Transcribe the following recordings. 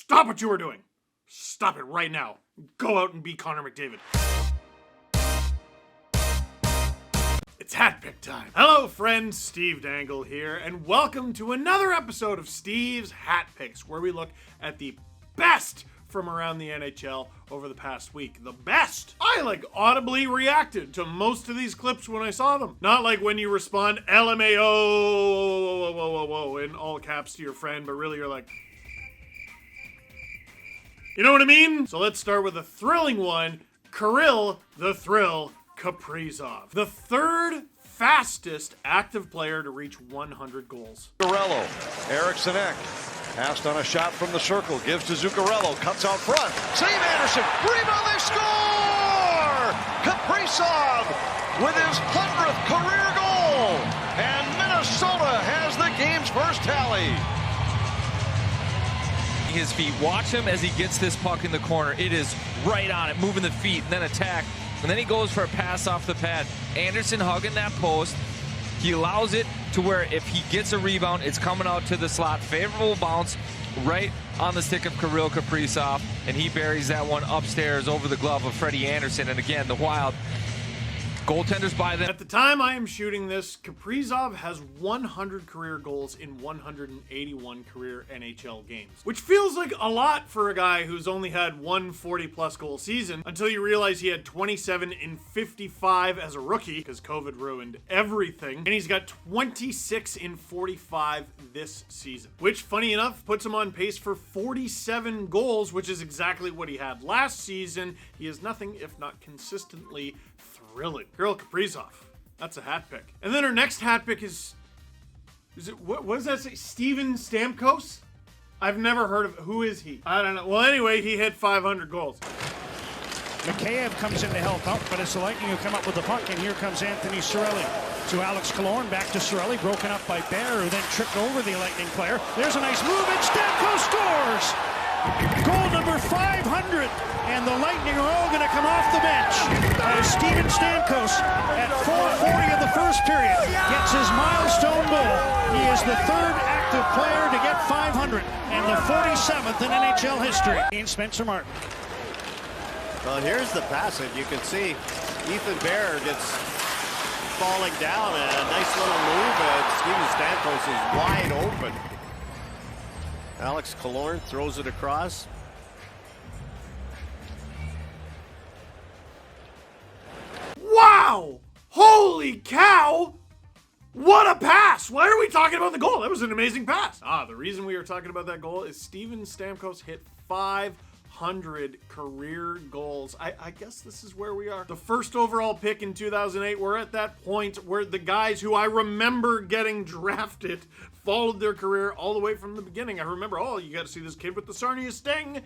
Stop what you were doing. Stop it right now. Go out and be Connor McDavid. It's hat pick time. Hello friends, Steve Dangle here, and welcome to another episode of Steve's Hat Picks, where we look at the best from around the NHL over the past week. The best! I audibly reacted to most of these clips when I saw them. Not like when you respond LMAO in all caps to your friend, but really you're like, you know what I mean? So let's start with a thrilling one. Kirill the Thrill Kaprizov, the third fastest active player to reach 100 goals. Zuccarello, Eriksson Ek, passed on a shot from the circle, gives to Zuccarello, cuts out front, save Anderson, rebound, they score! Kaprizov with his 100th career goal, and Minnesota has the game's first tally. His feet, watch him as he gets this puck in the corner. It is right on it, moving the feet, and then attack. And then he goes for a pass off the pad. Anderson hugging that post. He allows it to where if he gets a rebound, it's coming out to the slot. Favorable bounce right on the stick of Kirill Kaprizov, and he buries that one upstairs over the glove of Freddie Anderson. And again, the Wild goaltenders by them. At the time I am shooting this, Kaprizov has 100 career goals in 181 career NHL games, which feels like a lot for a guy who's only had one 40-plus goal season, until you realize he had 27 in 55 as a rookie, because COVID ruined everything, and he's got 26 in 45 this season, which, funny enough, puts him on pace for 47 goals, which is exactly what he had last season. He is nothing if not consistently thrilling. Kirill Kaprizov. That's a hat pick. And then our next hat pick is it, what does that say? Steven Stamkos? I've never heard of, who is he? I don't know. Well, anyway, he hit 500 goals. McAvoy comes in to help out, but it's the Lightning who come up with the puck, and here comes Anthony Cirelli. To Alex Killorn, back to Cirelli, broken up by Bear, who then tripped over the Lightning player. There's a nice move, and Stamkos scores! Goal number 500, and the Lightning are all going to come off the bench as Steven Stamkos, at 4:40 of the first period, gets his milestone goal. He is the third active player to get 500, and the 47th in NHL history. And Spencer Martin. Well, here's the passage. You can see Ethan Bear gets falling down, and a nice little move, and Steven Stamkos is wide open. Alex Killorn throws it across. Wow! Holy cow! What a pass! Why are we talking about the goal? That was an amazing pass. The reason we are talking about that goal is Steven Stamkos hit 500 career goals. I guess this is where we are. The first overall pick in 2008, we're at that point where the guys who I remember getting drafted followed their career all the way from the beginning. I remember, you got to see this kid with the Sarnia Sting.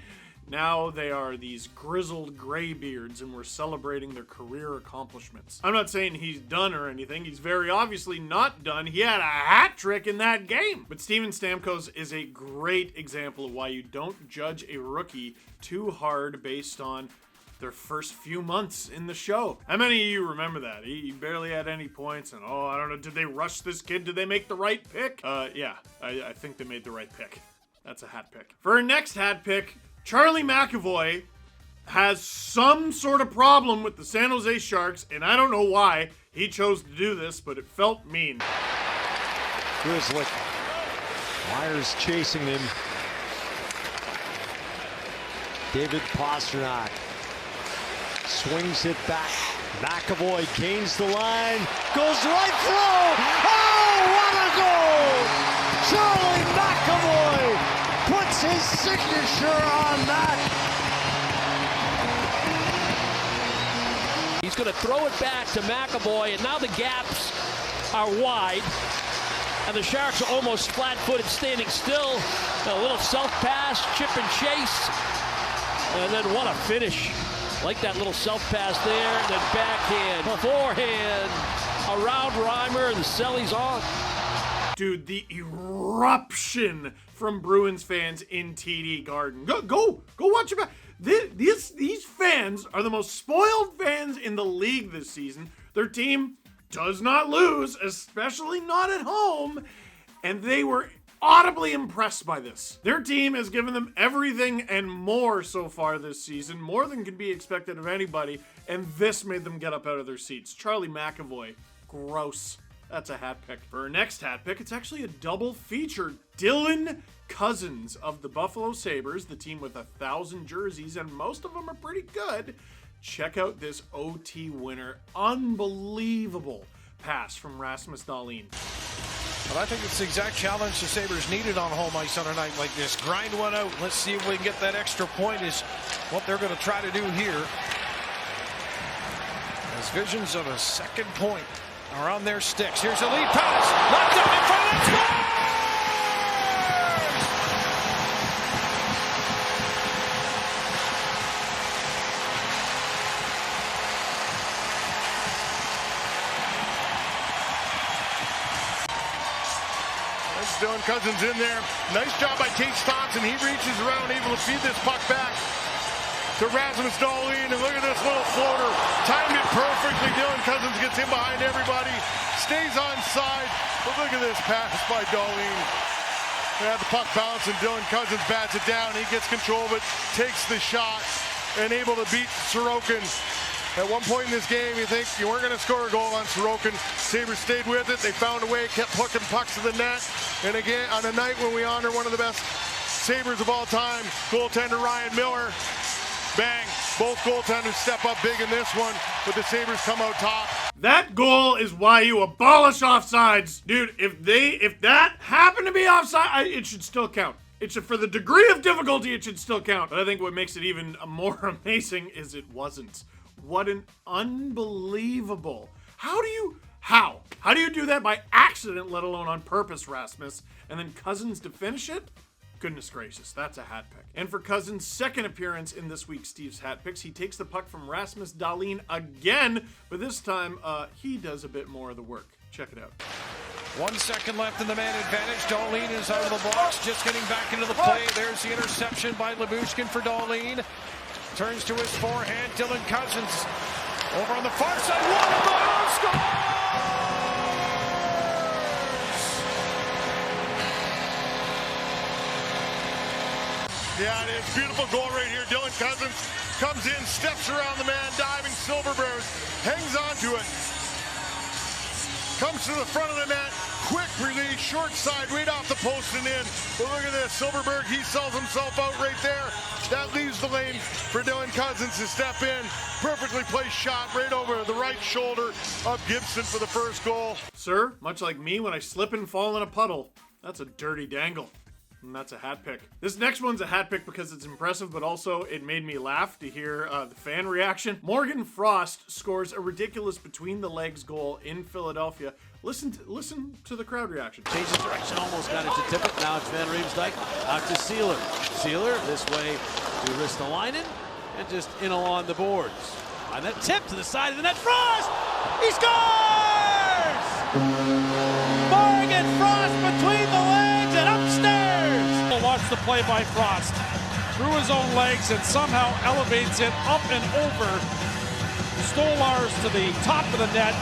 Now they are these grizzled graybeards, and we're celebrating their career accomplishments. I'm not saying he's done or anything. He's very obviously not done. He had a hat trick in that game. But Steven Stamkos is a great example of why you don't judge a rookie too hard based on their first few months in the show. How many of you remember that? He barely had any points, and I don't know, did they rush this kid? Did they make the right pick? Yeah, I think they made the right pick. That's a hat pick. For our next hat pick, Charlie McAvoy has some sort of problem with the San Jose Sharks, and I don't know why he chose to do this, but it felt mean. Grizzly. Myers chasing him. David Pastrnak swings it back. McAvoy gains the line, goes right through. Oh, what a goal! Charlie McAvoy puts his signature on that. He's going to throw it back to McAvoy, and now the gaps are wide. And the Sharks are almost flat-footed, standing still. A little self-pass, chip and chase. And then what a finish. Like that little self-pass there, then backhand, forehand, around Reimer, the Selly's on. Dude, the eruption from Bruins fans in TD Garden. Go watch it back. These fans are the most spoiled fans in the league this season. Their team does not lose, especially not at home. And they were audibly impressed by this. Their team has given them everything and more so far this season, more than can be expected of anybody, and this made them get up out of their seats. Charlie McAvoy, gross. That's a hat pick. For our next hat pick, it's actually a double feature. Dylan Cozens of the Buffalo Sabres, the team with 1,000 jerseys, and most of them are pretty good. Check out this OT winner. Unbelievable pass from Rasmus Dahlin. But I think it's the exact challenge the Sabres needed on home ice on a night like this. Grind one out. Let's see if we can get that extra point is what they're going to try to do here. As visions of a second point are on their sticks. Here's a lead pass. Knocked up in front of the score! Dylan Cozens in there. Nice job by Case Thompson. He reaches around, able to feed this puck back to Rasmus Dahlin. And look at this little floater. Timed it perfectly. Dylan Cozens gets in behind everybody. Stays on side. But look at this pass by Dahlin. They had the puck bounce and Dylan Cozens bats it down. He gets control of it, takes the shot, and able to beat Sorokin. At one point in this game, you think you weren't going to score a goal on Sorokin. Sabres stayed with it. They found a way, kept hooking pucks to the net. And again, on a night when we honor one of the best Sabres of all time, goaltender Ryan Miller, bang, both goaltenders step up big in this one, but the Sabres come out top. That goal is why you abolish offsides. Dude, if that happened to be offside, it should still count. It should, for the degree of difficulty, it should still count. But I think what makes it even more amazing is it wasn't. What an unbelievable. How do you do that by accident, let alone on purpose, Rasmus? And then Cozens to finish it? Goodness gracious, that's a hat pick. And for Cozens' second appearance in this week's Steve's Hat Picks, he takes the puck from Rasmus Dahlin again, but this time he does a bit more of the work. Check it out. 1 second left in the man advantage. Dahlin is out of the box, just getting back into the play. There's the interception by Lyubushkin for Dahlin. Turns to his forehand, Dylan Cozens. Over on the far side, what a goal! Scores! Yeah, it is. Beautiful goal right here. Dylan Cozens comes in, steps around the man, diving Silverberg, hangs onto it. Comes to the front of the net, quick release, short side, right off the post and in. But look at this, Silverberg, he sells himself out right there. That leaves the lane for Dylan Cozens to step in. Perfectly placed shot right over the right shoulder of Gibson for the first goal. Sir, much like me when I slip and fall in a puddle, that's a dirty dangle. And that's a hat pick. This next one's a hat pick because it's impressive, but also it made me laugh to hear the fan reaction. Morgan Frost scores a ridiculous between-the-legs goal in Philadelphia. Listen to the crowd reaction. Changes direction, almost got it to tip it. Now it's Van Riemsdyk out to Sealer. Sealer this way to Ristolainen and just in along the boards. On that tip to the side of the net, Frost! He scores! Morgan Frost between the legs and upstairs! Watch the play by Frost. Through his own legs and somehow elevates it up and over Stolarz to the top of the net.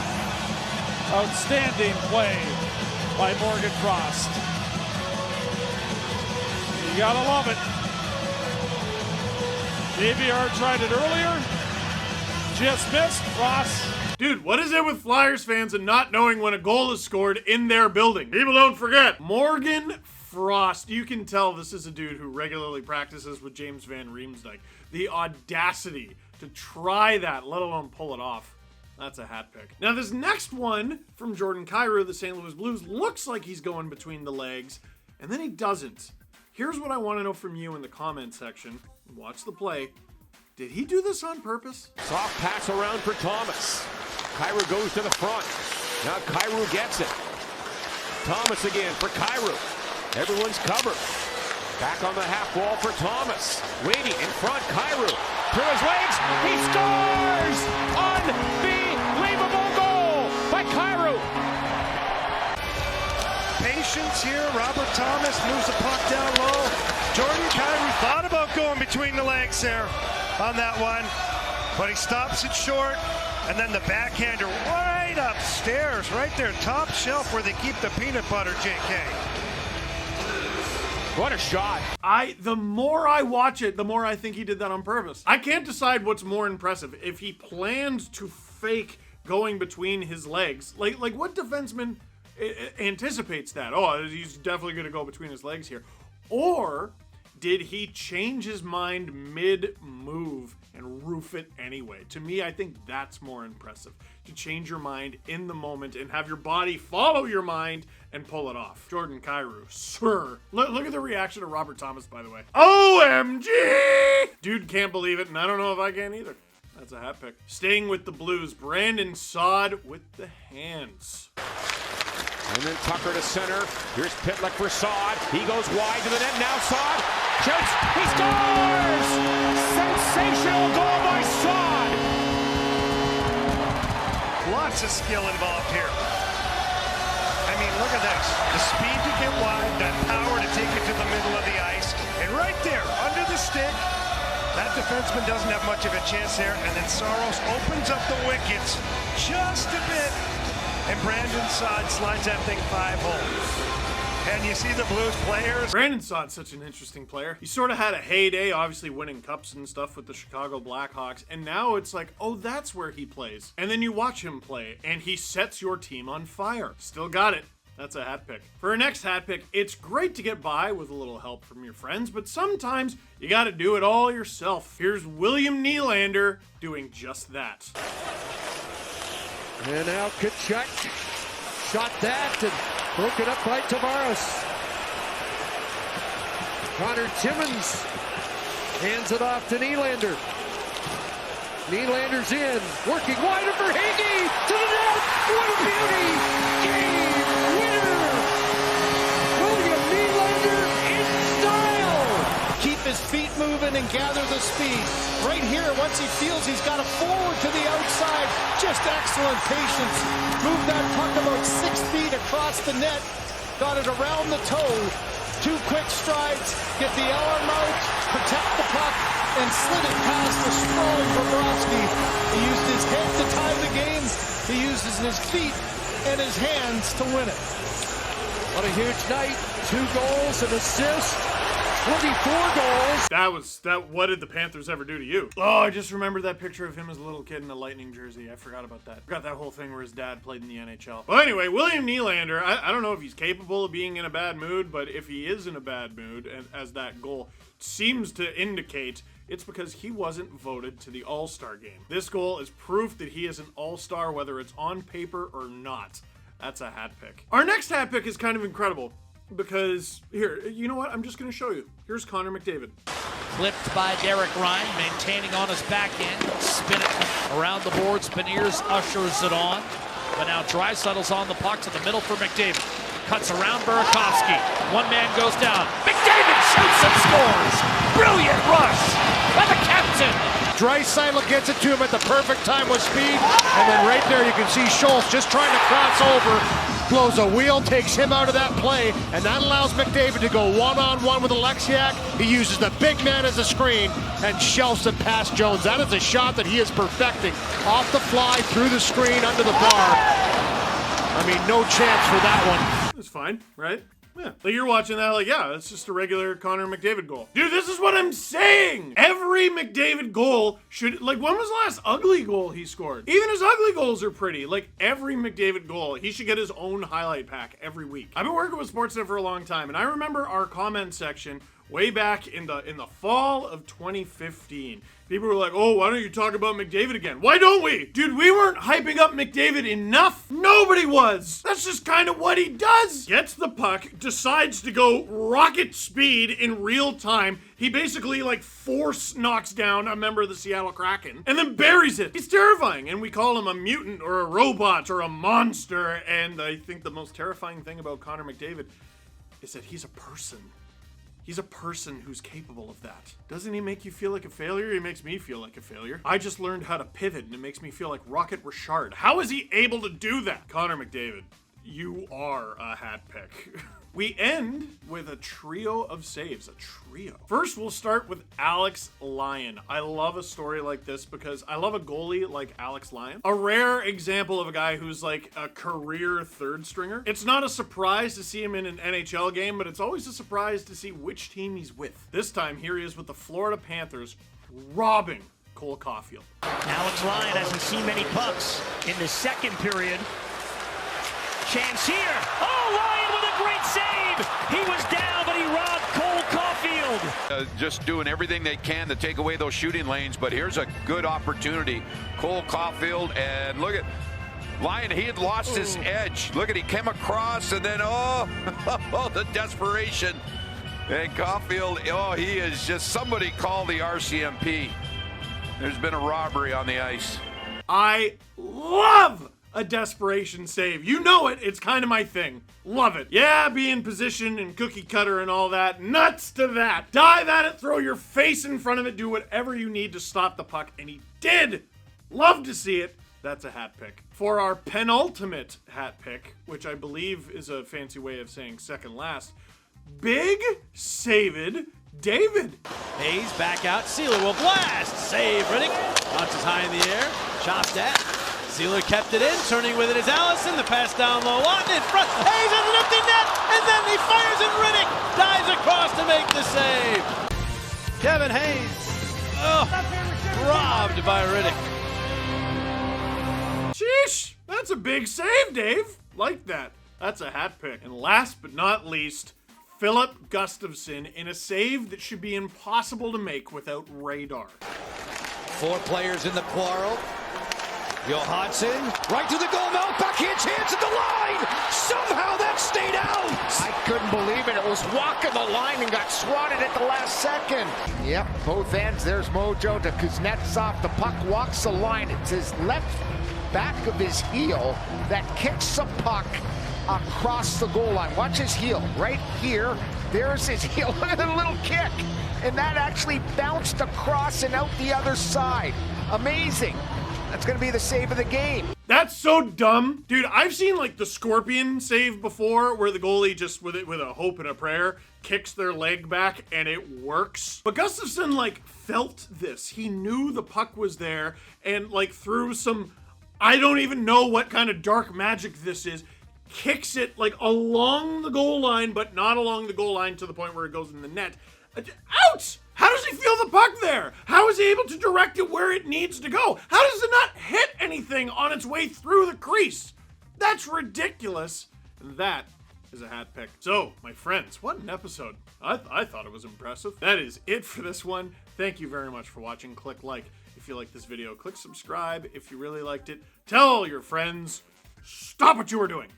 Outstanding play by Morgan Frost. You gotta love it. JVR tried it earlier. Just missed. Frost. Dude, what is it with Flyers fans and not knowing when a goal is scored in their building? People don't forget. Morgan Frost. You can tell this is a dude who regularly practices with James Van Riemsdyk. The audacity to try that, let alone pull it off. That's a hat pick. Now this next one from Jordan Kyrou, the St. Louis Blues, looks like he's going between the legs, and then he doesn't. Here's what I want to know from you in the comment section. Watch the play. Did he do this on purpose? Soft pass around for Thomas. Kyrou goes to the front. Now Kyrou gets it. Thomas again for Kyrou. Everyone's covered. Back on the half wall for Thomas. Waiting in front, Kyrou. Through his legs, he scores! Unbelievable goal by Kyrou. Patience here. Robert Thomas moves the puck down low. Jordan Kyrou thought about going between the legs there on that one, but he stops it short. And then the backhander right upstairs, right there, top shelf where they keep the peanut butter, JK. What a shot. The more I watch it, the more I think he did that on purpose. I can't decide what's more impressive. If he planned to fake going between his legs, like what defenseman anticipates that? Oh, he's definitely going to go between his legs here. Or did he change his mind mid-move and roof it anyway? To me, I think that's more impressive. To change your mind in the moment and have your body follow your mind and pull it off. Jordan Kyrou, sir. Look at the reaction of Robert Thomas, by the way. OMG! Dude can't believe it, and I don't know if I can either. That's a hat pick. Staying with the Blues, Brandon Saad with the hands. And then Tucker to center. Here's Pitlick for Saad. He goes wide to the net. Now Saad shoots. He scores! Sensational goal by Saad. Lots of skill involved here. I mean, look at this. The speed to get wide, that power to take it to the middle of the ice. And right there, under the stick, that defenseman doesn't have much of a chance there. And then Saros opens up the wickets just a bit. And Brandon Saad slides that thing 5 home. And you see the Blues players. Brandon Saad's such an interesting player. He sort of had a heyday, obviously winning cups and stuff with the Chicago Blackhawks. And now it's like, oh, that's where he plays. And then you watch him play, and he sets your team on fire. Still got it. That's a hat pick. For our next hat pick, it's great to get by with a little help from your friends, but sometimes you got to do it all yourself. Here's William Nylander doing just that. And now Kachuk shot that and broken up by Tavares. Connor Timmins hands it off to Nylander. Nylander's in, working wider for Hagee to the net. What a beauty! Game winner! William Nylander in style! Keep his feet moving and gather the speed. Right here, once he feels he's got a forward to the outside, just excellent patience. Moved that puck about 6 feet across the net, got it around the toe. 2 quick strides, get the arm out, protect the puck, and slid it past the sprawling Bobrovsky. He used his head to tie the game. He uses his feet and his hands to win it. What a huge night. 2 goals, an assist. 24 goals. What did the Panthers ever do to you? Oh, I just remembered that picture of him as a little kid in a Lightning jersey. I forgot about that. Forgot that whole thing where his dad played in the NHL. Well, anyway, William Nylander, I don't know if he's capable of being in a bad mood, but if he is in a bad mood, and as that goal seems to indicate, it's because he wasn't voted to the All-Star game. This goal is proof that he is an All-Star, whether it's on paper or not. That's a hat pick. Our next hat pick is kind of incredible. Because, here, you know what? I'm just going to show you. Here's Connor McDavid. Flipped by Derek Ryan, maintaining on his backhand. Spin it around the boards. Beniers ushers it on. But now Draisaitl's on the puck to the middle for McDavid. Cuts around Burakovsky. One man goes down. McDavid shoots and scores. Brilliant rush by the captain. Draisaitl gets it to him at the perfect time with speed. And then right there you can see Schultz just trying to cross over. Blows a wheel, takes him out of that play, and that allows McDavid to go one-on-one with Alexiak. He uses the big man as a screen and shelves it past Jones. That is a shot that he is perfecting. Off the fly, through the screen, under the bar. I mean, no chance for that one. It's fine, right? Yeah. Like you're watching that, like, yeah, it's just a regular Connor McDavid goal. Dude, this is what I'm saying! Every McDavid goal should, like, when was the last ugly goal he scored? Even his ugly goals are pretty. Like, every McDavid goal, he should get his own highlight pack every week. I've been working with Sportsnet for a long time, and I remember our comment section way back in the fall of 2015. People were like, oh, why don't you talk about McDavid again? Why don't we? Dude, we weren't hyping up McDavid enough. Nobody was. That's just kind of what he does. Gets the puck, decides to go rocket speed in real time. He basically, like, force knocks down a member of the Seattle Kraken and then buries it. He's terrifying, and we call him a mutant or a robot or a monster. And I think the most terrifying thing about Connor McDavid is that he's a person. He's a person who's capable of that. Doesn't he make you feel like a failure? He makes me feel like a failure. I just learned how to pivot, and it makes me feel like Rocket Richard. How is he able to do that? Connor McDavid you are a hat pick. We end with a trio of saves, a trio. First, we'll start with Alex Lyon. I love a story like this because I love a goalie like Alex Lyon. A rare example of a guy who's like a career third stringer. It's not a surprise to see him in an NHL game, but it's always a surprise to see which team he's with. This time, here he is with the Florida Panthers, robbing Cole Caulfield. Alex Lyon hasn't seen many pucks in the second period. Chance here. Oh, Lyon with a great save. He was down, but he robbed Cole Caulfield. Just doing everything they can to take away those shooting lanes, but here's a good opportunity. Cole Caulfield, and look at Lyon, he had lost his edge. Look at, he came across, and then, oh, the desperation. And Caulfield, oh, he is just, somebody call the RCMP. There's been a robbery on the ice. I love a desperation save. You know it. It's kind of my thing. Love it. Yeah, be in position and cookie cutter and all that. Nuts to that. Dive at it, throw your face in front of it, do whatever you need to stop the puck, and he did. Love to see it. That's a hat pick. For our penultimate hat pick, which I believe is a fancy way of saying second last, Big Saved David. Hayes back out. Sealer will blast. Save. Riddick bounces high in the air. Chopped at. Sealer kept it in. Turning with it is Allison. The pass down low. Lawton in front. Hayes has an empty net. And then he fires and Riddick dives across to make the save. Kevin Hayes. Oh, robbed by Riddick. Sheesh. That's a big save, Dave. Like that. That's a hat pick. And last but not least, Philip Gustafson in a save that should be impossible to make without radar. 4 players in the quarrel. Johansson, right to the goal mouth, backhand chance at the line! Somehow that stayed out! I couldn't believe it. It was walking the line and got swatted at the last second. Yep, both ends. There's Mojo to Kuznetsov. The puck walks the line. It's his left back of his heel that kicks the puck across the goal line. Watch his heel right here. There's his heel. Look at the little kick. And that actually bounced across and out the other side. Amazing. That's going to be the save of the game. That's so dumb. Dude, I've seen like the Scorpion save before where the goalie just with a hope and a prayer kicks their leg back and it works. But Gustafson like felt this. He knew the puck was there and like through some, I don't even know what kind of dark magic this is, kicks it like along the goal line, but not along the goal line to the point where it goes in the net. Ouch! How does he feel the puck there? How is he able to direct it where it needs to go? How does it not hit anything on its way through the crease? That's ridiculous. And that is a hat pick. So, my friends, what an episode. I thought it was impressive. That is it for this one. Thank you very much for watching. Click like if you like this video. Click subscribe if you really liked it. Tell all your friends. Stop what you are doing.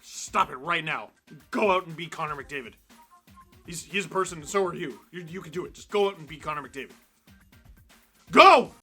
Stop it right now. Go out and be Connor McDavid. He's a person, and so are you. You can do it. Just go out and be Connor McDavid. Go!